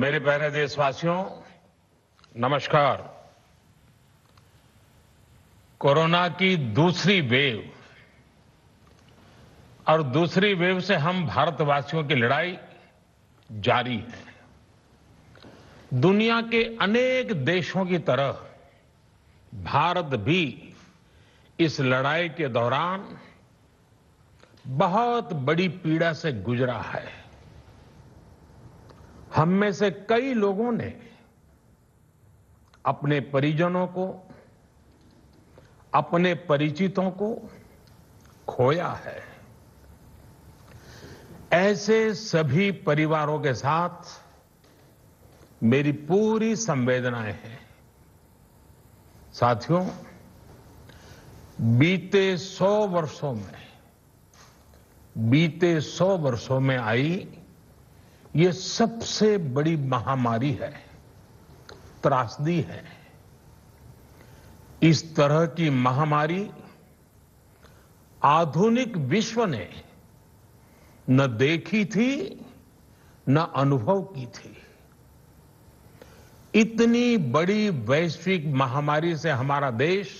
मेरे प्यारे देशवासियों, नमस्कार। कोरोना की दूसरी वेव और दूसरी वेव से हम भारतवासियों की लड़ाई जारी है। दुनिया के अनेक देशों की तरह भारत भी इस लड़ाई के दौरान बहुत बड़ी पीड़ा से गुजरा है। हम में से कई लोगों ने अपने परिजनों को, अपने परिचितों को खोया है। ऐसे सभी परिवारों के साथ मेरी पूरी संवेदनाएं हैं। साथियों, बीते 100 वर्षों में आई ये सबसे बड़ी महामारी है, त्रासदी है। इस तरह की महामारी आधुनिक विश्व ने न देखी थी, न अनुभव की थी। इतनी बड़ी वैश्विक महामारी से हमारा देश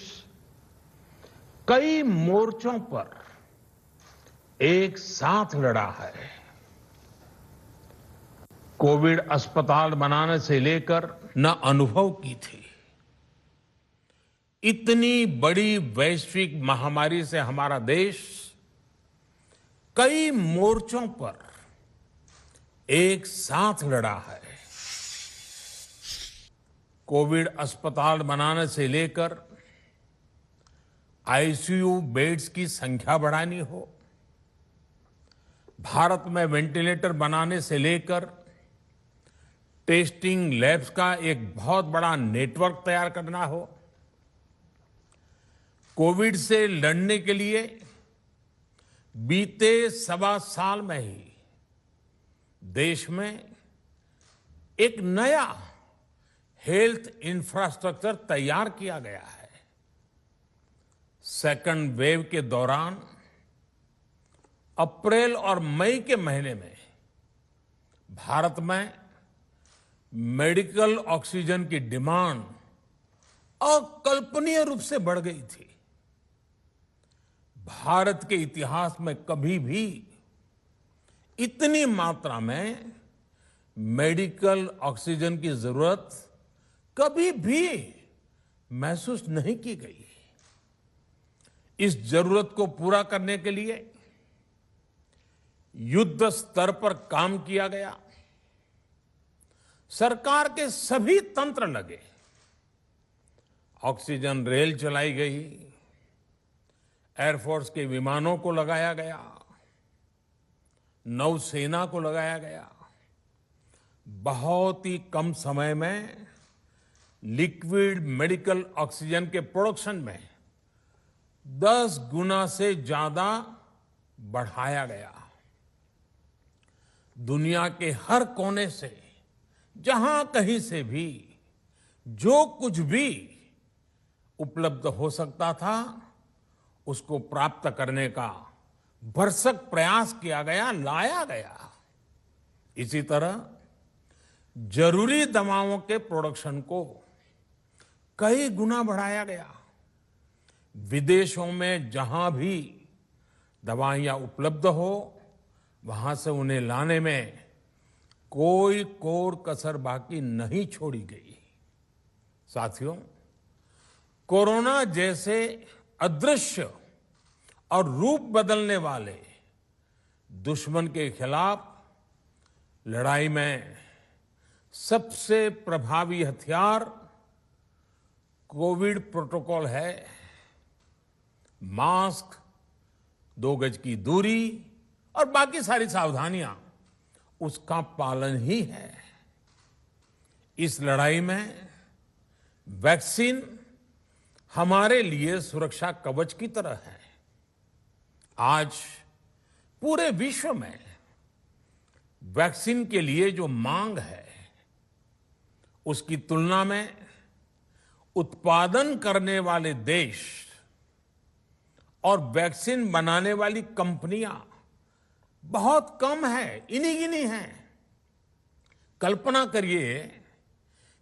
कई मोर्चों पर एक साथ लड़ा है। कोविड अस्पताल बनाने से लेकर न अनुभव की थी। इतनी बड़ी वैश्विक महामारी से हमारा देश कई मोर्चों पर एक साथ लड़ा है। कोविड अस्पताल बनाने से लेकर आईसीयू बेड्स की संख्या बढ़ानी हो, भारत में वेंटिलेटर बनाने से लेकर टेस्टिंग लैब्स का एक बहुत बड़ा नेटवर्क तैयार करना हो, कोविड से लड़ने के लिए बीते 1.25 साल में ही देश में एक नया हेल्थ इंफ्रास्ट्रक्चर तैयार किया गया है। सेकंड वेव के दौरान अप्रैल और मई के महीने में भारत में मेडिकल ऑक्सीजन की डिमांड अकल्पनीय रूप से बढ़ गई थी। भारत के इतिहास में कभी भी इतनी मात्रा में मेडिकल ऑक्सीजन की जरूरत कभी भी महसूस नहीं की गई। इस जरूरत को पूरा करने के लिए युद्ध स्तर पर काम किया गया। सरकार के सभी तंत्र लगे। ऑक्सीजन रेल चलाई गई, एयरफोर्स के विमानों को लगाया गया, नौसेना को लगाया गया। बहुत ही कम समय में लिक्विड मेडिकल ऑक्सीजन के प्रोडक्शन में 10 गुना से ज्यादा बढ़ाया गया। दुनिया के हर कोने से, जहां कहीं से भी जो कुछ भी उपलब्ध हो सकता था, उसको प्राप्त करने का भरसक प्रयास किया गया, लाया गया। इसी तरह जरूरी दवाओं के प्रोडक्शन को कई गुना बढ़ाया गया। विदेशों में जहां भी दवाइयां उपलब्ध हो, वहां से उन्हें लाने में कोई कोर कसर बाकी नहीं छोड़ी गई। साथियों, कोरोना जैसे अदृश्य और रूप बदलने वाले दुश्मन के खिलाफ लड़ाई में सबसे प्रभावी हथियार कोविड प्रोटोकॉल है। मास्क, 2 गज की दूरी और बाकी सारी सावधानियां उसका पालन ही है। इस लड़ाई में वैक्सीन हमारे लिए सुरक्षा कवच की तरह है। आज पूरे विश्व में वैक्सीन के लिए जो मांग है, उसकी तुलना में उत्पादन करने वाले देश और वैक्सीन बनाने वाली कंपनियां बहुत कम है, इन्हीं गिनी हैं। कल्पना करिए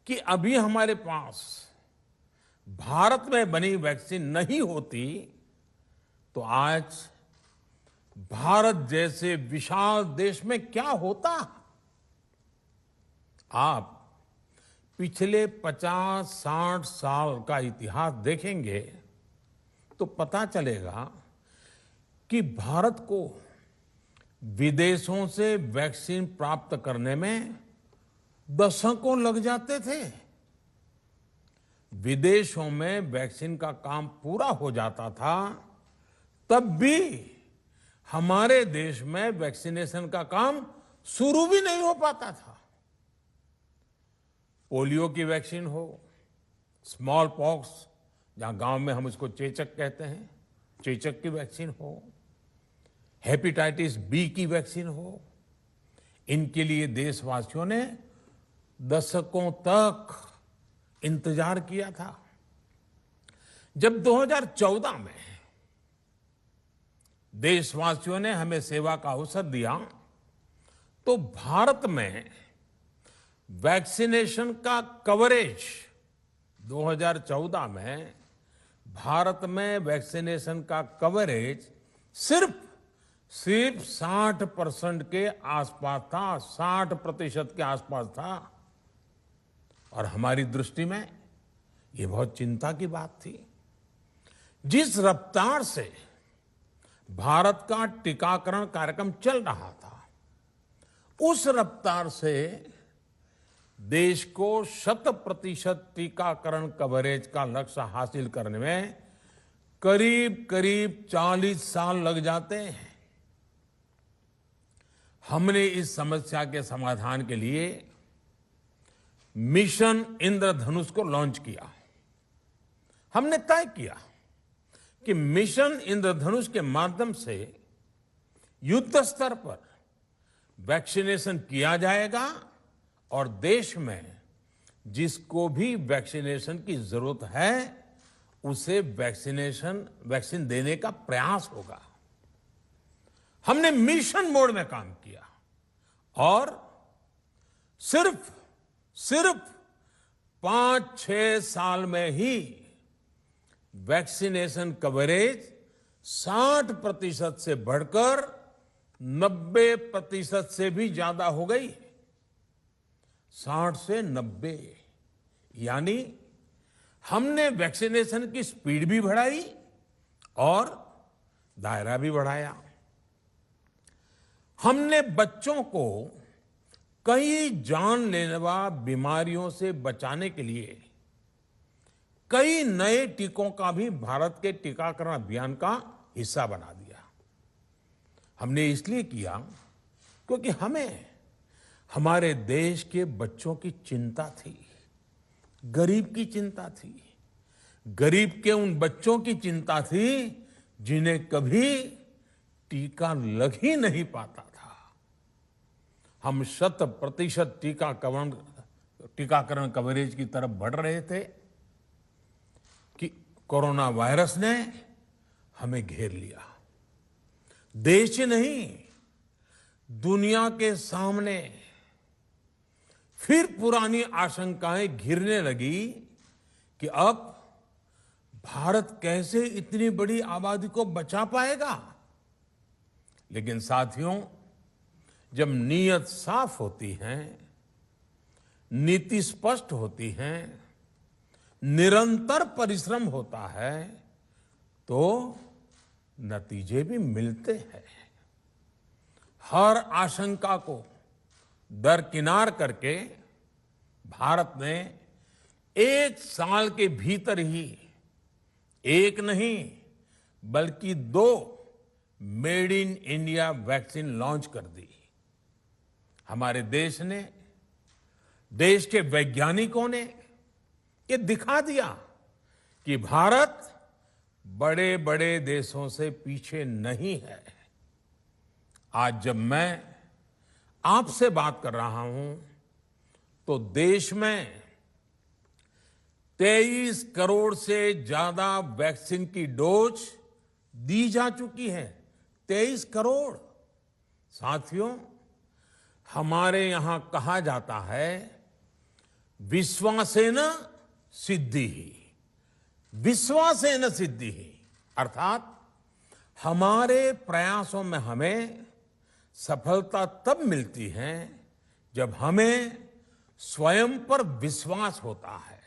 कि अभी हमारे पास भारत में बनी वैक्सीन नहीं होती तो आज भारत जैसे विशाल देश में क्या होता। आप पिछले 50-60 साल का इतिहास देखेंगे तो पता चलेगा कि भारत को विदेशों से वैक्सीन प्राप्त करने में दशकों लग जाते थे। विदेशों में वैक्सीन का काम पूरा हो जाता था, तब भी हमारे देश में वैक्सीनेशन का काम शुरू भी नहीं हो पाता था। पोलियो की वैक्सीन हो, स्मॉल पॉक्स, जहां गांव में हम इसको चेचक कहते हैं, चेचक की वैक्सीन हो, हेपेटाइटिस बी की वैक्सीन हो, इनके लिए देशवासियों ने दशकों तक इंतजार किया था। जब 2014 में देशवासियों ने हमें सेवा का अवसर दिया तो भारत में वैक्सीनेशन का कवरेज 2014 में भारत में वैक्सीनेशन का कवरेज सिर्फ 60% के आसपास था, 60% के आसपास था। और हमारी दृष्टि में ये बहुत चिंता की बात थी। जिस रफ्तार से भारत का टीकाकरण कार्यक्रम चल रहा था, उस रफ्तार से देश को 100% टीकाकरण कवरेज का लक्ष्य हासिल करने में करीब करीब 40 साल लग जाते हैं। हमने इस समस्या के समाधान के लिए मिशन इंद्रधनुष को लॉन्च किया। हमने तय किया कि मिशन इंद्रधनुष के माध्यम से युद्ध स्तर पर वैक्सीनेशन किया जाएगा और देश में जिसको भी वैक्सीनेशन की जरूरत है उसे वैक्सीन देने का प्रयास होगा। हमने मिशन मोड में काम किया और सिर्फ 5-6 साल में ही वैक्सीनेशन कवरेज 60% से बढ़कर 90% से भी ज्यादा हो गई। 60 से 90, यानी हमने वैक्सीनेशन की स्पीड भी बढ़ाई और दायरा भी बढ़ाया। हमने बच्चों को कई जानलेवा बीमारियों से बचाने के लिए कई नए टीकों का भी भारत के टीकाकरण अभियान का हिस्सा बना दिया। हमने इसलिए किया क्योंकि हमें हमारे देश के बच्चों की चिंता थी, गरीब की चिंता थी, गरीब के उन बच्चों की चिंता थी जिन्हें कभी टीका लग ही नहीं पाता था। हम 100% टीकाकरण कवरेज की तरफ बढ़ रहे थे कि कोरोना वायरस ने हमें घेर लिया। देश ही नहीं, दुनिया के सामने फिर पुरानी आशंकाएं घिरने लगी कि अब भारत कैसे इतनी बड़ी आबादी को बचा पाएगा। लेकिन साथियों, जब नीयत साफ होती है, नीति स्पष्ट होती है, निरंतर परिश्रम होता है तो नतीजे भी मिलते हैं। हर आशंका को दरकिनार करके भारत ने 1 साल के भीतर ही एक नहीं बल्कि 2 made in India vaccine launch कर दी। हमारे देश ने, देश के वैज्ञानिकों ने ये दिखा दिया कि भारत बड़े बड़े देशों से पीछे नहीं है। आज जब मैं आपसे बात कर रहा हूं तो देश में 23 करोड़ से ज्यादा वैक्सीन की डोज दी जा चुकी है। 23 करोड़। साथियों, हमारे यहां कहा जाता है, विश्वासेन सिद्धिः, विश्वासेन सिद्धिः, अर्थात हमारे प्रयासों में हमें सफलता तब मिलती है जब हमें स्वयं पर विश्वास होता है।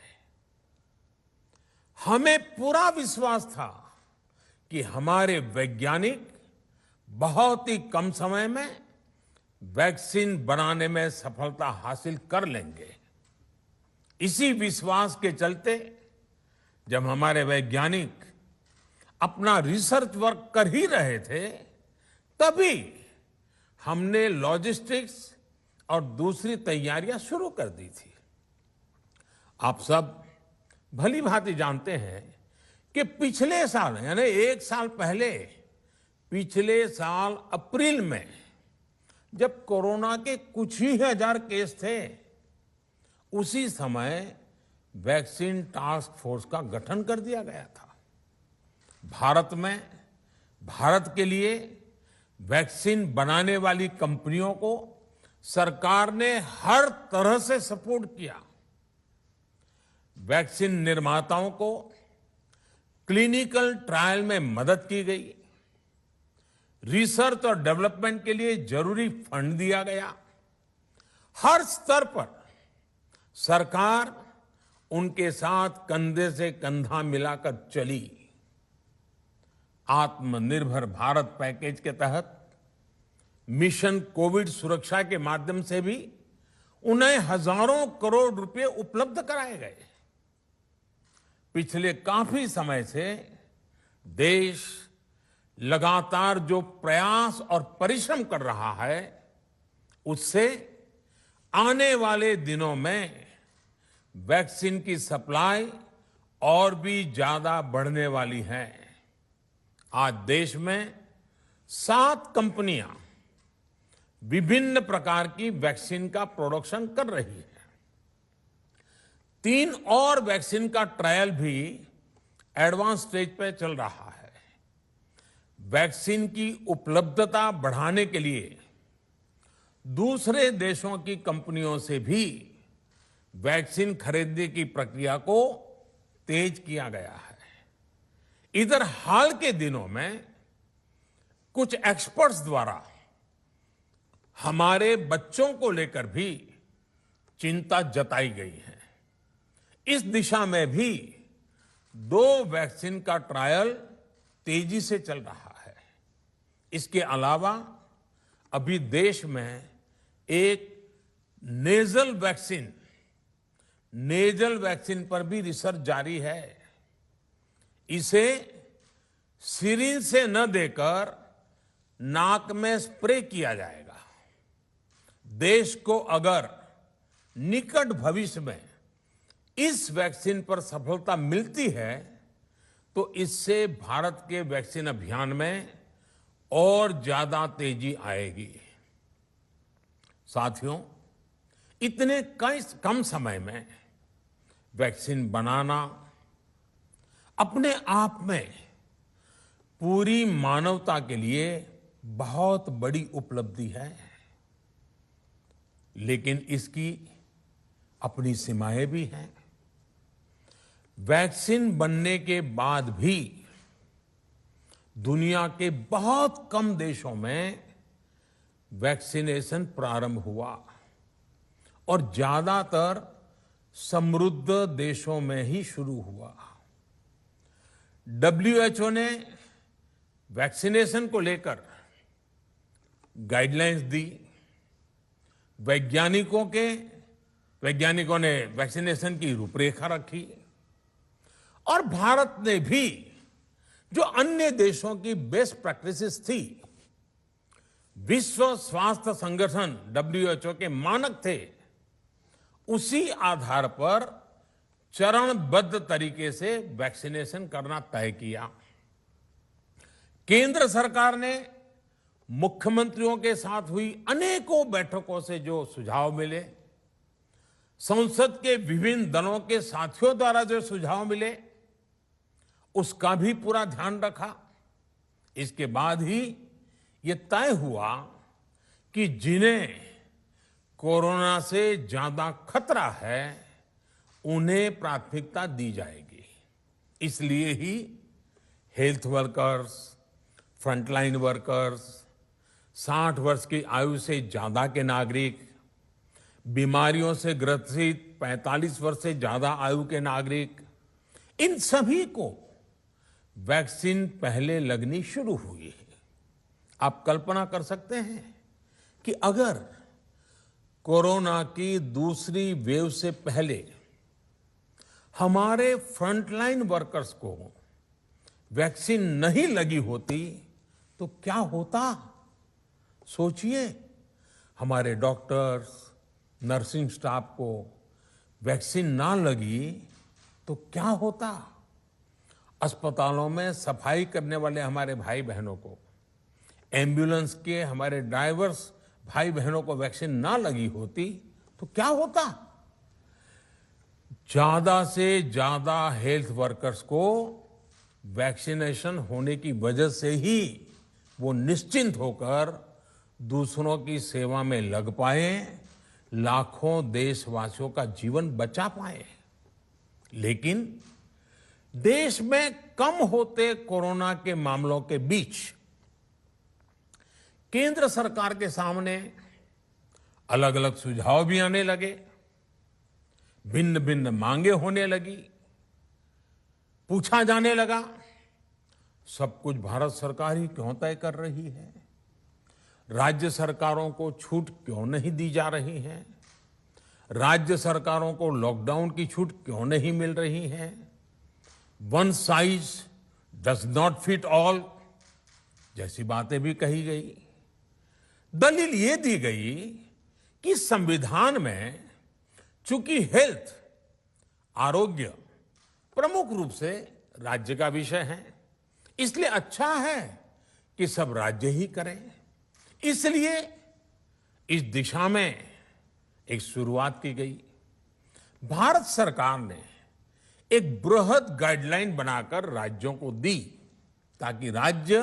हमें पूरा विश्वास था कि हमारे वैज्ञानिक बहुत ही कम समय में वैक्सीन बनाने में सफलता हासिल कर लेंगे। इसी विश्वास के चलते जब हमारे वैज्ञानिक अपना रिसर्च वर्क कर ही रहे थे, तभी हमने लॉजिस्टिक्स और दूसरी तैयारियां शुरू कर दी थी। आप सब भली भांति जानते हैं कि पिछले साल यानी 1 साल पहले, पिछले साल अप्रैल में जब कोरोना के कुछ ही हजार केस थे, उसी समय वैक्सीन टास्क फोर्स का गठन कर दिया गया था। भारत के लिए वैक्सीन बनाने वाली कंपनियों को सरकार ने हर तरह से सपोर्ट किया। वैक्सीन निर्माताओं को क्लिनिकल ट्रायल में मदद की गई, रिसर्च और डेवलपमेंट के लिए जरूरी फंड दिया गया। हर स्तर पर सरकार उनके साथ कंधे से कंधा मिलाकर चली। आत्मनिर्भर भारत पैकेज के तहत मिशन कोविड सुरक्षा के माध्यम से भी उन्हें हजारों करोड़ रुपए उपलब्ध कराए गए। पिछले काफी समय से देश लगातार जो प्रयास और परिश्रम कर रहा है, उससे आने वाले दिनों में वैक्सीन की सप्लाई और भी ज्यादा बढ़ने वाली है। आज देश में 7 कंपनियां विभिन्न प्रकार की वैक्सीन का प्रोडक्शन कर रही है। 3 और वैक्सीन का ट्रायल भी एडवांस स्टेज पे चल रहा है। वैक्सीन की उपलब्धता बढ़ाने के लिए दूसरे देशों की कंपनियों से भी वैक्सीन खरीदने की प्रक्रिया को तेज किया गया है। इधर हाल के दिनों में कुछ एक्सपर्ट्स द्वारा हमारे बच्चों को लेकर भी चिंता जताई गई है। इस दिशा में भी 2 वैक्सीन का ट्रायल तेजी से चल रहा है। इसके अलावा अभी देश में एक नेजल वैक्सीन पर भी रिसर्च जारी है। इसे सिरिंज से न देकर नाक में स्प्रे किया जाएगा। देश को अगर निकट भविष्य में इस वैक्सीन पर सफलता मिलती है, तो इससे भारत के वैक्सीन अभियान में और ज्यादा तेजी आएगी। साथियों, इतने कम समय में वैक्सीन बनाना अपने आप में पूरी मानवता के लिए बहुत बड़ी उपलब्धि है, लेकिन इसकी अपनी सीमाएं भी हैं। वैक्सीन बनने के बाद भी दुनिया के बहुत कम देशों में वैक्सीनेशन प्रारंभ हुआ और ज्यादातर समृद्ध देशों में ही शुरू हुआ। WHO ने वैक्सीनेशन को लेकर गाइडलाइंस दी। वैज्ञानिकों ने वैक्सीनेशन की रूपरेखा रखी और भारत ने भी जो अन्य देशों की बेस्ट प्रैक्टिसेस थी, विश्व स्वास्थ्य संगठन WHO के मानक थे, उसी आधार पर चरणबद्ध तरीके से वैक्सीनेशन करना तय किया। केंद्र सरकार ने मुख्यमंत्रियों के साथ हुई अनेकों बैठकों से जो सुझाव मिले, संसद के विभिन्न दलों के साथियों द्वारा जो सुझाव मिले, उसका भी पूरा ध्यान रखा। इसके बाद ही ये तय हुआ कि जिन्हें कोरोना से ज्यादा खतरा है उन्हें प्राथमिकता दी जाएगी। इसलिए ही हेल्थ वर्कर्स, फ्रंटलाइन वर्कर्स, 60 वर्ष की आयु से ज्यादा के नागरिक, बीमारियों से ग्रसित 45 वर्ष से ज्यादा आयु के नागरिक, इन सभी को वैक्सीन पहले लगनी शुरू हुई है। आप कल्पना कर सकते हैं कि अगर कोरोना की दूसरी वेव से पहले हमारे फ्रंटलाइन वर्कर्स को वैक्सीन नहीं लगी होती तो क्या होता? सोचिए, हमारे डॉक्टर्स, नर्सिंग स्टाफ को वैक्सीन ना लगी तो क्या होता? अस्पतालों में सफाई करने वाले हमारे भाई बहनों को, एम्बुलेंस के हमारे ड्राइवर्स भाई बहनों को वैक्सीन ना लगी होती तो क्या होता? ज्यादा से ज्यादा हेल्थ वर्कर्स को वैक्सीनेशन होने की वजह से ही वो निश्चिंत होकर दूसरों की सेवा में लग पाए, लाखों देशवासियों का जीवन बचा पाए। लेकिन देश में कम होते कोरोना के मामलों के बीच केंद्र सरकार के सामने अलग अलग सुझाव भी आने लगे, भिन्न भिन्न मांगे होने लगी, पूछा जाने लगा, सब कुछ भारत सरकार ही क्यों तय कर रही है? राज्य सरकारों को छूट क्यों नहीं दी जा रही है? राज्य सरकारों को लॉकडाउन की छूट क्यों नहीं मिल रही है? One size does not fit all जैसी बातें भी कही गई। दलील ये दी गई कि संविधान में चूंकि हेल्थ, आरोग्य प्रमुख रूप से राज्य का विषय है, इसलिए अच्छा है कि सब राज्य ही करें। इसलिए इस दिशा में एक शुरुआत की गई। भारत सरकार ने एक बृहद गाइडलाइन बनाकर राज्यों को दी ताकि राज्य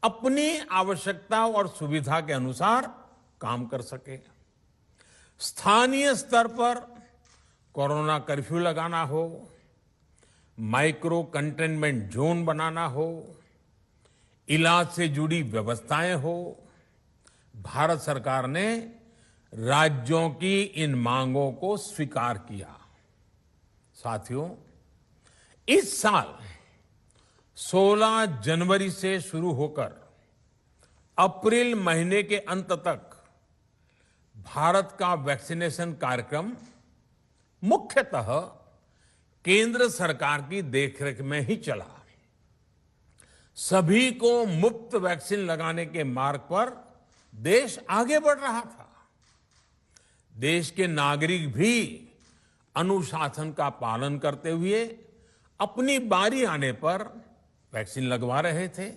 अपनी आवश्यकता और सुविधा के अनुसार काम कर सके। स्थानीय स्तर पर कोरोना कर्फ्यू लगाना हो, माइक्रो कंटेनमेंट जोन बनाना हो, इलाज से जुड़ी व्यवस्थाएं हो, भारत सरकार ने राज्यों की इन मांगों को स्वीकार किया। साथियों, इस साल 16 जनवरी से शुरू होकर अप्रैल महीने के अंत तक भारत का वैक्सीनेशन कार्यक्रम मुख्यतः केंद्र सरकार की देखरेख में ही चला। सभी को मुफ्त वैक्सीन लगाने के मार्ग पर देश आगे बढ़ रहा था। देश के नागरिक भी अनुशासन का पालन करते हुए अपनी बारी आने पर वैक्सीन लगवा रहे थे।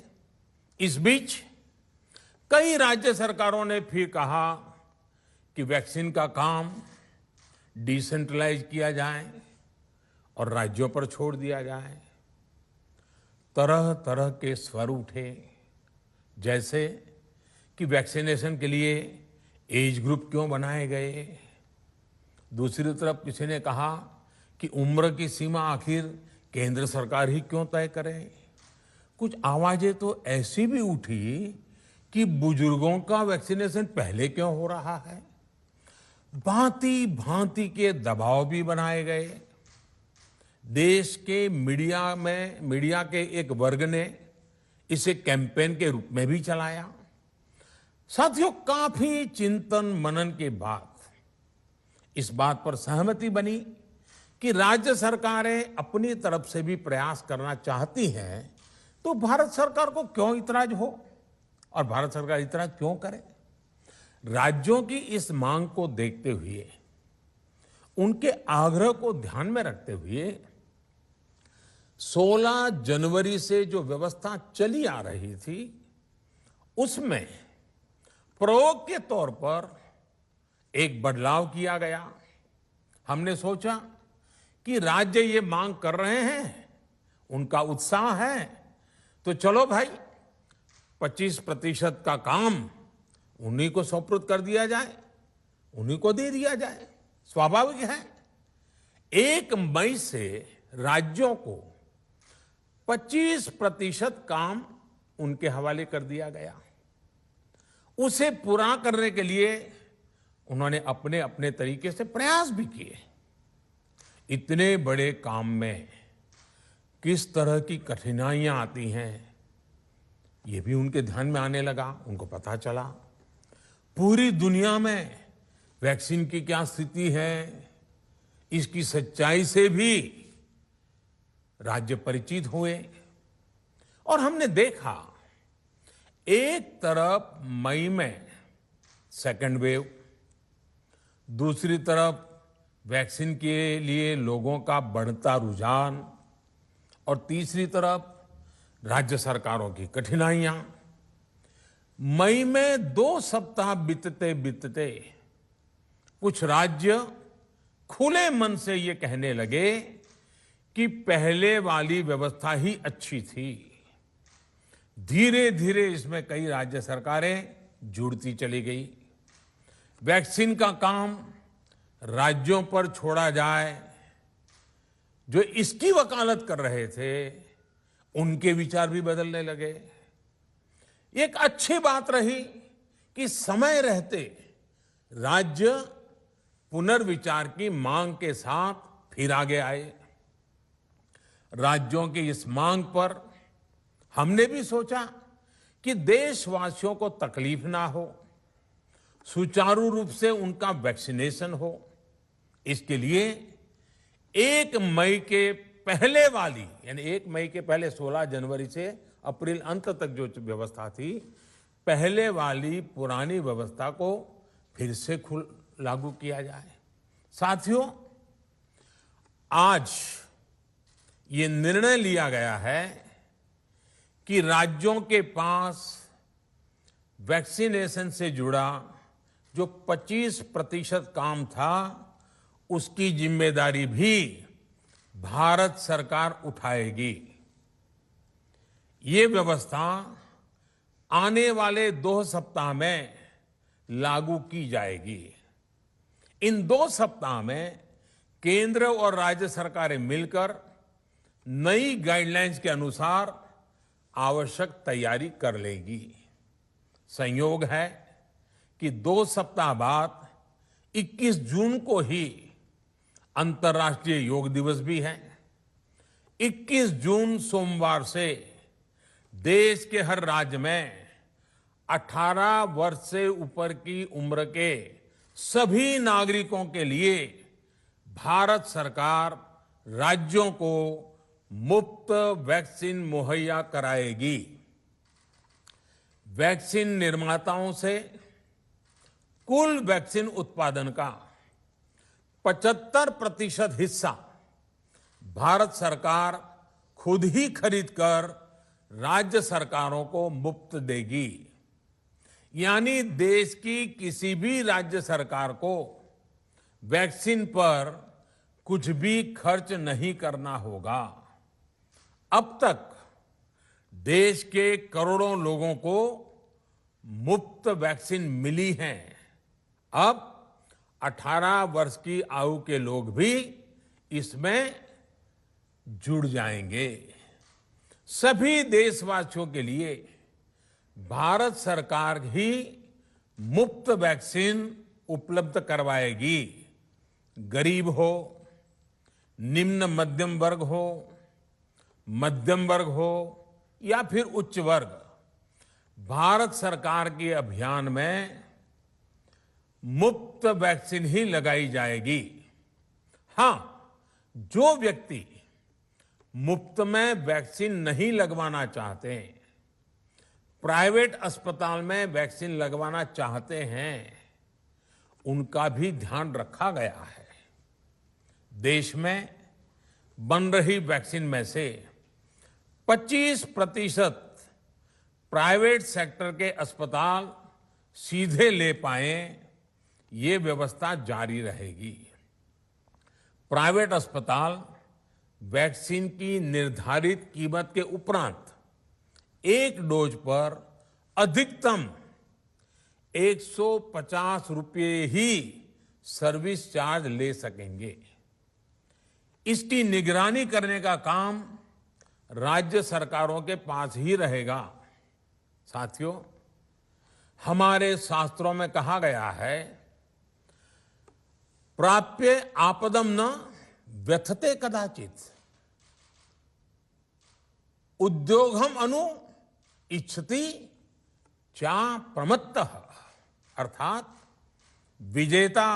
इस बीच कई राज्य सरकारों ने फिर कहा कि वैक्सीन का काम डिसेंट्रलाइज किया जाए और राज्यों पर छोड़ दिया जाए। तरह तरह के स्वर उठे, जैसे कि वैक्सीनेशन के लिए एज ग्रुप क्यों बनाए गए। दूसरी तरफ किसी ने कहा कि उम्र की सीमा आखिर केंद्र सरकार ही क्यों तय करे। कुछ आवाजें तो ऐसी भी उठी कि बुजुर्गों का वैक्सीनेशन पहले क्यों हो रहा है। भांति भांति के दबाव भी बनाए गए। देश के मीडिया के एक वर्ग ने इसे कैंपेन के रूप में भी चलाया। साथियों, काफी चिंतन मनन के बाद इस बात पर सहमति बनी कि राज्य सरकारें अपनी तरफ से भी प्रयास करना चाहती हैं, तो भारत सरकार को क्यों इतराज हो और भारत सरकार इतराज क्यों करे। राज्यों की इस मांग को देखते हुए, उनके आग्रह को ध्यान में रखते हुए 16 जनवरी से जो व्यवस्था चली आ रही थी, उसमें प्रयोग के तौर पर एक बदलाव किया गया। हमने सोचा कि राज्य ये मांग कर रहे हैं, उनका उत्साह है, तो चलो भाई 25% का काम उन्हीं को सुपुर्द कर दिया जाए। उन्हीं को दे दिया जाए, स्वाभाविक है। 1 मई से राज्यों को 25% काम उनके हवाले कर दिया गया। उसे पूरा करने के लिए उन्होंने अपने अपने तरीके से प्रयास भी किए। इतने बड़े काम में किस तरह की कठिनाइयां आती हैं, ये भी उनके ध्यान में आने लगा। उनको पता चला पूरी दुनिया में वैक्सीन की क्या स्थिति है, इसकी सच्चाई से भी राज्य परिचित हुए। और हमने देखा, एक तरफ मई में सेकेंड वेव, दूसरी तरफ वैक्सीन के लिए लोगों का बढ़ता रुझान, और तीसरी तरफ राज्य सरकारों की कठिनाइयां। मई में 2 सप्ताह बीतते बीतते कुछ राज्य खुले मन से ये कहने लगे कि पहले वाली व्यवस्था ही अच्छी थी। धीरे धीरे इसमें कई राज्य सरकारें जुड़ती चली गई। वैक्सीन का काम राज्यों पर छोड़ा जाए। जो इसकी वकालत कर रहे थे, उनके विचार भी बदलने लगे। एक अच्छी बात रही कि समय रहते राज्य पुनर्विचार की मांग के साथ फिर आगे आए। राज्यों की इस मांग पर हमने भी सोचा कि देशवासियों को तकलीफ ना हो, सुचारू रूप से उनका वैक्सीनेशन हो। इसके लिए 1 मई के पहले वाली, यानी 1 मई के पहले 16 जनवरी से अप्रैल अंत तक जो व्यवस्था थी, पहले वाली पुरानी व्यवस्था को फिर से लागू किया जाए। साथियों, आज ये निर्णय लिया गया है कि राज्यों के पास वैक्सीनेशन से जुड़ा जो 25% काम था, उसकी जिम्मेदारी भी भारत सरकार उठाएगी। ये व्यवस्था आने वाले 2 सप्ताह में लागू की जाएगी। इन 2 सप्ताह में केंद्र और राज्य सरकारें मिलकर नई गाइडलाइंस के अनुसार आवश्यक तैयारी कर लेंगी। संयोग है कि 2 सप्ताह बाद 21 जून को ही अंतर्राष्ट्रीय योग दिवस भी है। 21 जून सोमवार से देश के हर राज्य में 18 वर्ष से ऊपर की उम्र के सभी नागरिकों के लिए भारत सरकार राज्यों को मुफ्त वैक्सीन मुहैया कराएगी। वैक्सीन निर्माताओं से कुल वैक्सीन उत्पादन का 75% हिस्सा भारत सरकार खुद ही खरीदकर राज्य सरकारों को मुफ्त देगी। यानी देश की किसी भी राज्य सरकार को वैक्सीन पर कुछ भी खर्च नहीं करना होगा। अब तक देश के करोड़ों लोगों को मुफ्त वैक्सीन मिली है। अब 18 वर्ष की आयु के लोग भी इसमें जुड़ जाएंगे। सभी देशवासियों के लिए भारत सरकार ही मुफ्त वैक्सीन उपलब्ध करवाएगी। गरीब हो, निम्न मध्यम वर्ग हो, मध्यम वर्ग हो या फिर उच्च वर्ग, भारत सरकार के अभियान में मुफ्त वैक्सीन ही लगाई जाएगी। हां, जो व्यक्ति मुफ्त में वैक्सीन नहीं लगवाना चाहते, प्राइवेट अस्पताल में वैक्सीन लगवाना चाहते हैं, उनका भी ध्यान रखा गया है। देश में बन रही वैक्सीन में से 25% प्राइवेट सेक्टर के अस्पताल सीधे ले पाएं, ये व्यवस्था जारी रहेगी। प्राइवेट अस्पताल वैक्सीन की निर्धारित कीमत के उपरांत एक डोज पर अधिकतम 150 रुपये ही सर्विस चार्ज ले सकेंगे। इसकी निगरानी करने का काम राज्य सरकारों के पास ही रहेगा। साथियों, हमारे शास्त्रों में कहा गया है, प्राप्य आपदम न व्यथते कदाचित, उद्योगम अनु इच्छति चा प्रमत्तः। अर्थात विजेता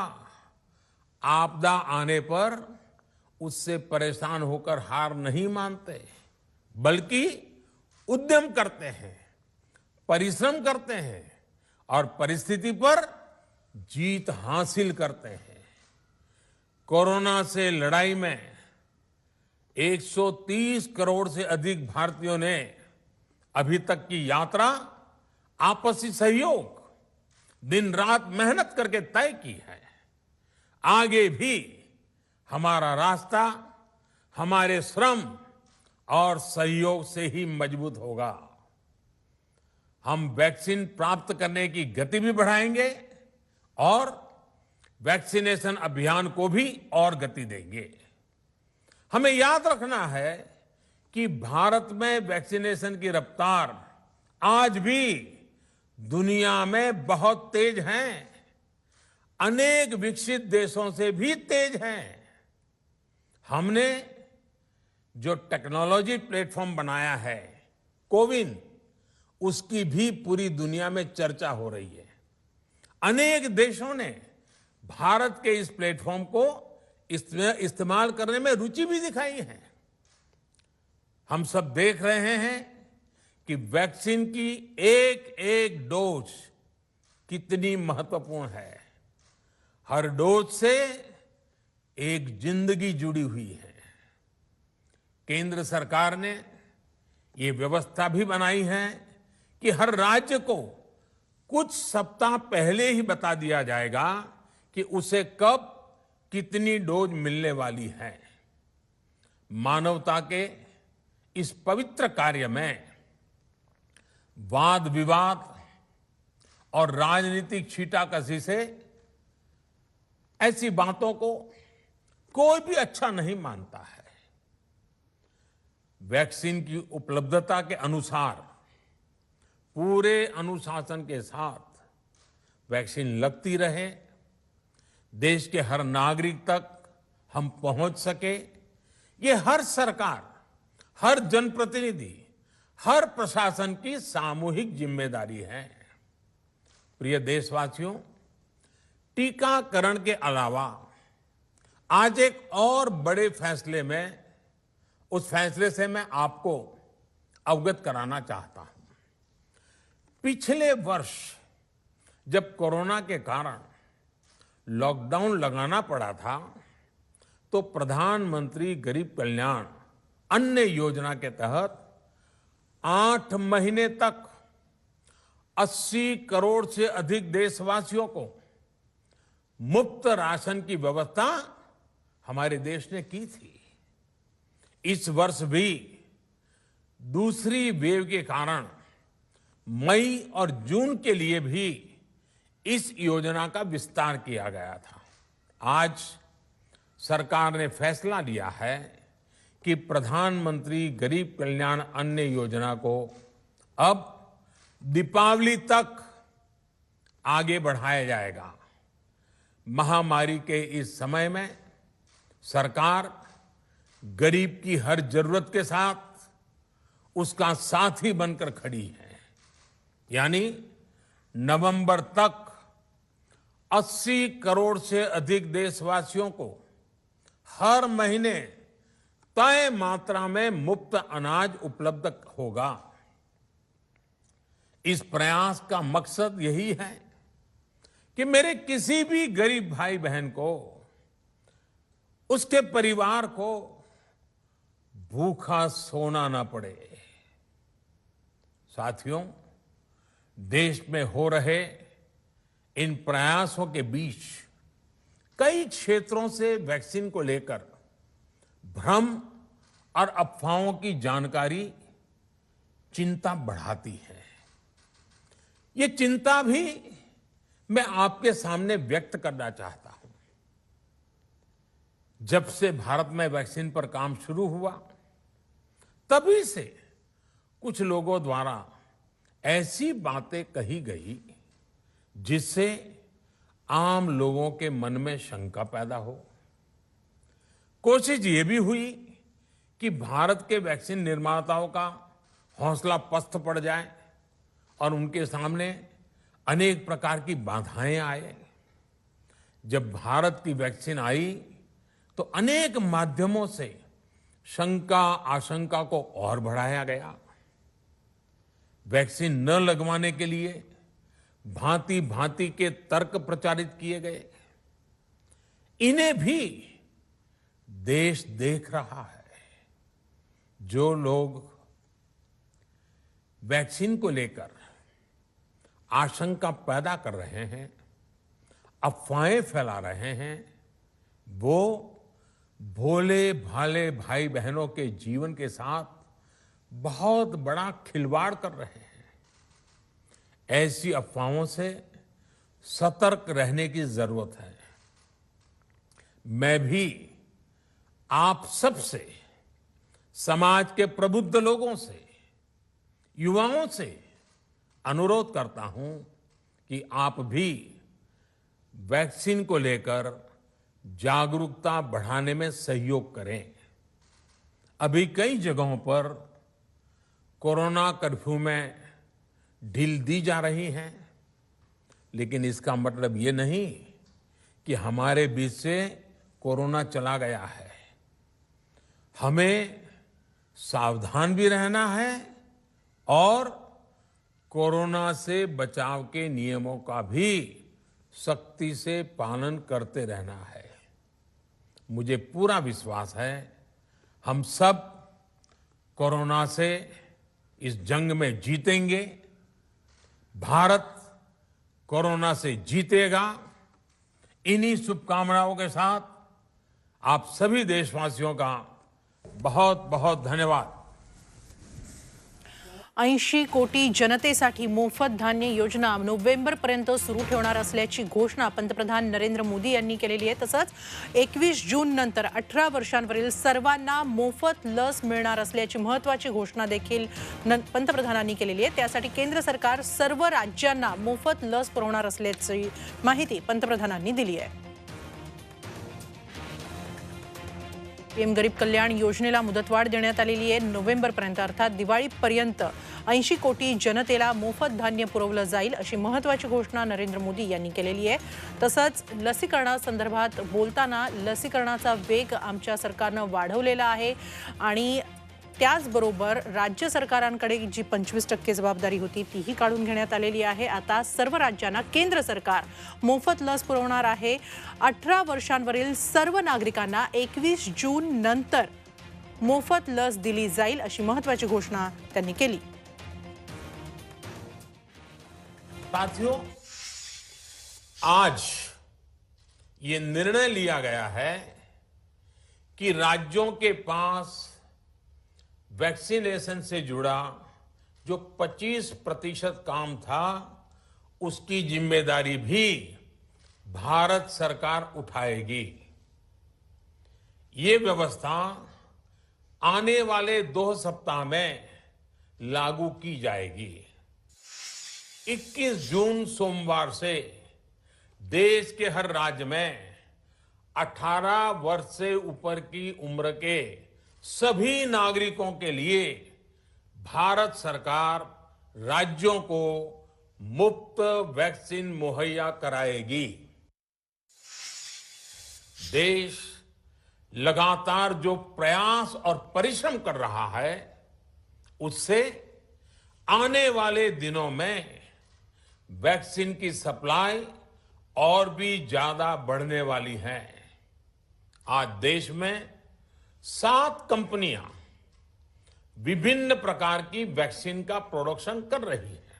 आपदा आने पर उससे परेशान होकर हार नहीं मानते, बल्कि उद्यम करते हैं, परिश्रम करते हैं और परिस्थिति पर जीत हासिल करते हैं। कोरोना से लड़ाई में 130 करोड़ से अधिक भारतीयों ने अभी तक की यात्रा आपसी सहयोग, दिन रात मेहनत करके तय की है। आगे भी हमारा रास्ता हमारे श्रम और सहयोग से ही मजबूत होगा। हम वैक्सीन प्राप्त करने की गति भी बढ़ाएंगे और वैक्सीनेशन अभियान को भी और गति देंगे। हमें याद रखना है कि भारत में वैक्सीनेशन की रफ्तार आज भी दुनिया में बहुत तेज है, अनेक विकसित देशों से भी तेज है। हमने जो टेक्नोलॉजी प्लेटफॉर्म बनाया है कोविन, उसकी भी पूरी दुनिया में चर्चा हो रही है। अनेक देशों ने भारत के इस प्लेटफॉर्म को इस्तेमाल करने में रुचि भी दिखाई है। हम सब देख रहे हैं कि वैक्सीन की एक एक डोज कितनी महत्वपूर्ण है। हर डोज से एक जिंदगी जुड़ी हुई है। केंद्र सरकार ने ये व्यवस्था भी बनाई है कि हर राज्य को कुछ सप्ताह पहले ही बता दिया जाएगा कि उसे कब कितनी डोज मिलने वाली है। मानवता के इस पवित्र कार्य में वाद विवाद और राजनीतिक छींटाकशी से ऐसी बातों को कोई भी अच्छा नहीं मानता है। वैक्सीन की उपलब्धता के अनुसार पूरे अनुशासन के साथ वैक्सीन लगती रहे, देश के हर नागरिक तक हम पहुंच सके, ये हर सरकार, हर जनप्रतिनिधि, हर प्रशासन की सामूहिक जिम्मेदारी है। प्रिय देशवासियों, टीकाकरण के अलावा आज एक और बड़े फैसले में, उस फैसले से मैं आपको अवगत कराना चाहता हूं। पिछले वर्ष जब कोरोना के कारण लॉकडाउन लगाना पड़ा था, तो प्रधानमंत्री गरीब कल्याण अन्न योजना के तहत 8 महीने तक 80 करोड़ से अधिक देशवासियों को मुफ्त राशन की व्यवस्था हमारे देश ने की थी। इस वर्ष भी दूसरी वेव के कारण मई और जून के लिए भी इस योजना का विस्तार किया गया था। आज सरकार ने फैसला लिया है कि प्रधानमंत्री गरीब कल्याण अन्न योजना को अब दीपावली तक आगे बढ़ाया जाएगा। महामारी के इस समय में सरकार गरीब की हर जरूरत के साथ उसका साथी बनकर खड़ी है। यानी नवंबर तक 80 करोड़ से अधिक देशवासियों को हर महीने तय मात्रा में मुफ्त अनाज उपलब्ध होगा। इस प्रयास का मकसद यही है कि मेरे किसी भी गरीब भाई बहन को, उसके परिवार को भूखा सोना ना पड़े। साथियों, देश में हो रहे इन प्रयासों के बीच कई क्षेत्रों से वैक्सीन को लेकर भ्रम और अफवाहों की जानकारी चिंता बढ़ाती है। ये चिंता भी मैं आपके सामने व्यक्त करना चाहता हूं। जब से भारत में वैक्सीन पर काम शुरू हुआ, तभी से कुछ लोगों द्वारा ऐसी बातें कही गई जिससे आम लोगों के मन में शंका पैदा हो। कोशिश ये भी हुई कि भारत के वैक्सीन निर्माताओं का हौसला पस्त पड़ जाए और उनके सामने अनेक प्रकार की बाधाएं आए। जब भारत की वैक्सीन आई तो अनेक माध्यमों से शंका आशंका को और बढ़ाया गया। वैक्सीन न लगवाने के लिए भांति भांति के तर्क प्रचारित किए गए। इन्हें भी देश देख रहा है। जो लोग वैक्सीन को लेकर आशंका पैदा कर रहे हैं, अफवाहें फैला रहे हैं, वो भोले भाले भाई बहनों के जीवन के साथ बहुत बड़ा खिलवाड़ कर रहे हैं। ऐसी अफवाहों से सतर्क रहने की जरूरत है। मैं भी आप सबसे, समाज के प्रबुद्ध लोगों से, युवाओं से अनुरोध करता हूं कि आप भी वैक्सीन को लेकर जागरूकता बढ़ाने में सहयोग करें। अभी कई जगहों पर कोरोना कर्फ्यू में ढील दी जा रही है, लेकिन इसका मतलब ये नहीं कि हमारे बीच से कोरोना चला गया है। हमें सावधान भी रहना है और कोरोना से बचाव के नियमों का भी सख्ती से पालन करते रहना है। मुझे पूरा विश्वास है हम सब कोरोना से इस जंग में जीतेंगे। भारत कोरोना से जीतेगा। इन्हीं शुभकामनाओं के साथ आप सभी देशवासियों का बहुत बहुत धन्यवाद। 80 कोटी जनतेसाठी मोफत धान्य योजना नोव्हेंबरपर्यंत सुरू ठेवणार असल्याची घोषणा पंतप्रधान नरेंद्र मोदी यांनी केलेली आहे। तसंच 21 जून नंतर 18 वर्षांवरील सर्वांना मोफत लस मिळणार असल्याची महत्त्वाची घोषणा देखील पंतप्रधानांनी केलेली आहे। त्यासाठी केंद्र सरकार सर्व राज्यांना मोफत लस पुरवणार असल्याची माहिती पंतप्रधानांनी दिली आहे। पीएम गरीब कल्याण योजनेला मुदतवाढ देण्यात आलेली आहे। नोव्हेंबरपर्यंत अर्थात दिवाळीपर्यंत 80 कोटी जनतेला मोफत धान्य पुरवलं जाईल अशी महत्त्वाची घोषणा नरेंद्र मोदी यांनी केलेली आहे। तसंच लसीकरणासंदर्भात बोलताना लसीकरणाचा वेग आमच्या सरकारनं वाढवलेला आहे आणि त्याचबरोबर राज्य सरकारांकडे जी 25% जबाबदारी होती तीही काढून घेण्यात आलेली आहे। आता सर्व राज्यांना केंद्र सरकार मोफत लस पुरवणार आहे। 18 वर्षांवरील सर्व नागरिकांना 21 जून नंतर मोफत लस दिली जाईल अशी महत्त्वाची घोषणा त्यांनी केली। साथियों, आज ये निर्णय लिया गया है कि राज्यों के पास वैक्सीनेशन से जुड़ा जो 25% काम था, उसकी जिम्मेदारी भी भारत सरकार उठाएगी। ये व्यवस्था आने वाले 2 सप्ताह में लागू की जाएगी। 21 जून सोमवार से देश के हर राज्य में 18 वर्ष से ऊपर की उम्र के सभी नागरिकों के लिए भारत सरकार राज्यों को मुफ्त वैक्सीन मुहैया कराएगी। देश लगातार जो प्रयास और परिश्रम कर रहा है, उससे आने वाले दिनों में वैक्सीन की सप्लाई और भी ज्यादा बढ़ने वाली है। आज देश में 7 कंपनियां विभिन्न प्रकार की वैक्सीन का प्रोडक्शन कर रही है।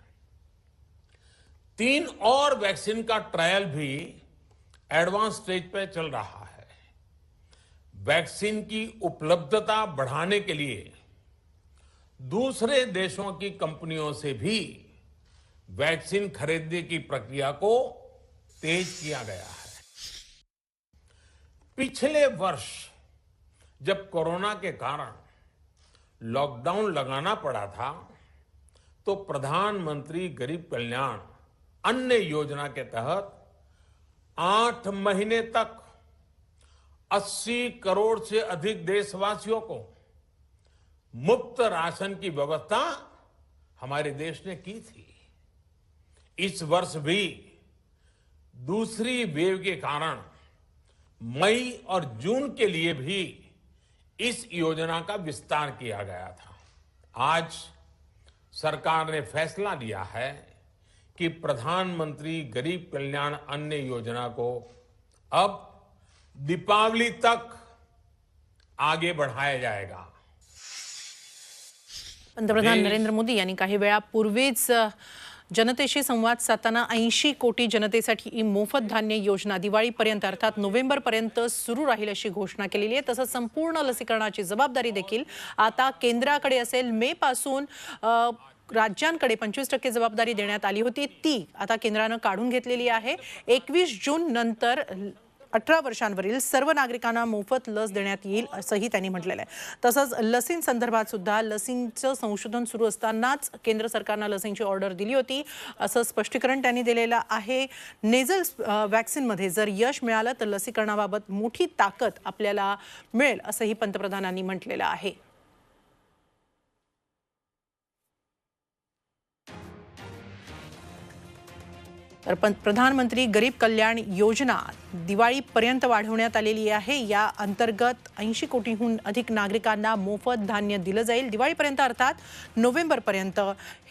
3 और वैक्सीन का ट्रायल भी एडवांस स्टेज पे चल रहा है। वैक्सीन की उपलब्धता बढ़ाने के लिए दूसरे देशों की कंपनियों से भी वैक्सीन खरीदने की प्रक्रिया को तेज किया गया है। पिछले वर्ष जब कोरोना के कारण लॉकडाउन लगाना पड़ा था तो प्रधानमंत्री गरीब कल्याण अन्न योजना के तहत 8 महीने तक 80 करोड़ से अधिक देशवासियों को मुफ्त राशन की व्यवस्था हमारे देश ने की थी। इस वर्ष भी दूसरी वेव के कारण मई और जून के लिए भी इस योजना का विस्तार किया गया था। आज सरकार ने फैसला लिया है कि प्रधानमंत्री गरीब कल्याण अन्न योजना को अब दीपावली तक आगे बढ़ाया जाएगा। पंतप्रधान नरेंद्र मोदी यांनी काही वेळापूर्वीच जनतेशी संवाद साधताना 80 कोटी जनतेसाठी ही मोफत धान्य योजना दिवाळीपर्यंत अर्थात नोव्हेंबरपर्यंत सुरू राहील अशी घोषणा केलेली आहे। तसंच संपूर्ण लसीकरणाची जबाबदारी देखील आता केंद्राकडे असेल। मे पासून राज्यांकडे 25% जबाबदारी देण्यात आली होती, ती आता केंद्राने काढून घेतलेली आहे। 21 जून नंतर 18 वर्षांवरील सर्व नागरिकांना मोफत लस देण्यात येईल असंही त्यांनी म्हटलेलं आहे। तसंच लसींसंदर्भात सुद्धा लसींचं संशोधन सुरू असतानाच केंद्र सरकारने लसींची ऑर्डर दिली होती असं स्पष्टीकरण त्यांनी दिलेलं आहे। नेझल वॅक्सिनमध्ये जर यश मिळालं तर लसीकरणाबाबत मोठी ताकद आपल्याला मिळेल असंही पंतप्रधानांनी म्हटलेलं आहे। तर प्रधानमंत्री गरीब कल्याण योजना दिवाळीपर्यंत वाढवण्यात आलेली आहे। या अंतर्गत 80 कोटीहून अधिक नागरिकांना मोफत धान्य दिलं जाईल। दिवाळीपर्यंत अर्थात नोव्हेंबरपर्यंत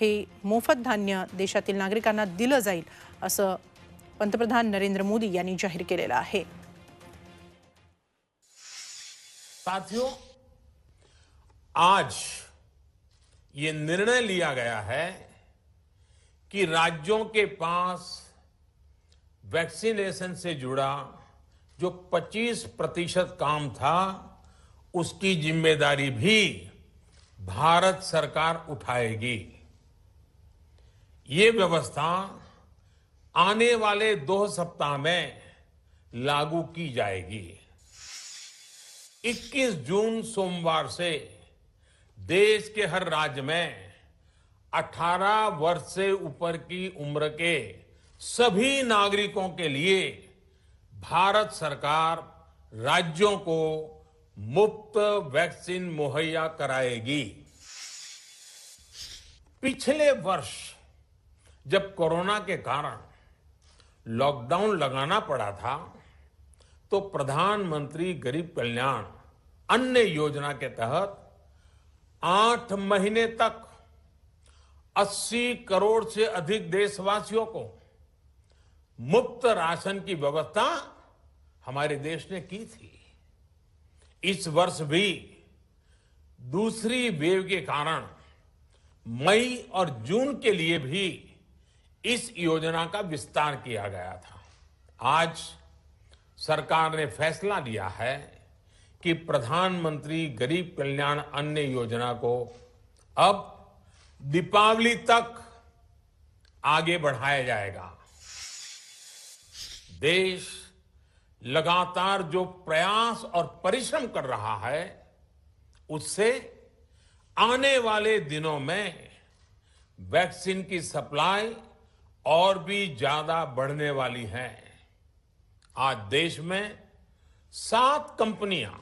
हे मोफत धान्य देशातील नागरिकांना दिलं जाईल असं पंतप्रधान नरेंद्र मोदी यांनी जाहीर केलेलं आहे। साथियों, आज ये निर्णय लिया गया है कि राज्यों के पास वैक्सीनेशन से जुड़ा जो 25% काम था उसकी जिम्मेदारी भी भारत सरकार उठाएगी। ये व्यवस्था आने वाले 2 सप्ताह में लागू की जाएगी। 21 जून सोमवार से देश के हर राज्य में 18 वर्ष से ऊपर की उम्र के सभी नागरिकों के लिए भारत सरकार राज्यों को मुफ्त वैक्सीन मुहैया कराएगी। पिछले वर्ष जब कोरोना के कारण लॉकडाउन लगाना पड़ा था तो प्रधानमंत्री गरीब कल्याण अन्न योजना के तहत 8 महीने तक 80 करोड़ से अधिक देशवासियों को मुफ्त राशन की व्यवस्था हमारे देश ने की थी। इस वर्ष भी दूसरी वेव के कारण मई और जून के लिए भी इस योजना का विस्तार किया गया था। आज सरकार ने फैसला लिया है कि प्रधानमंत्री गरीब कल्याण अन्न योजना को अब दीपावली तक आगे बढ़ाया जाएगा। देश लगातार जो प्रयास और परिश्रम कर रहा है उससे आने वाले दिनों में वैक्सीन की सप्लाई और भी ज्यादा बढ़ने वाली है। आज देश में 7 कंपनियां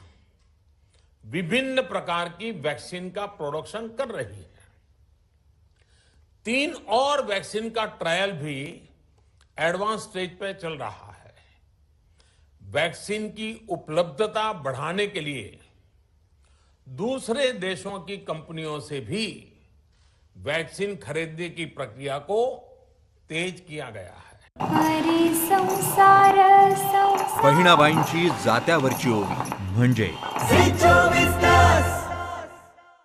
विभिन्न प्रकार की वैक्सीन का प्रोडक्शन कर रही है। 3 और वैक्सीन का ट्रायल भी एडवांस स्टेज पे चल रहा है। वैक्सीन की उपलब्धता बढ़ाने के लिए दूसरे देशों की कंपनियों से भी वैक्सीन खरीदने की प्रक्रिया को तेज किया गया है। बहिणाबाईंची जात्यावरची ओवी म्हणजे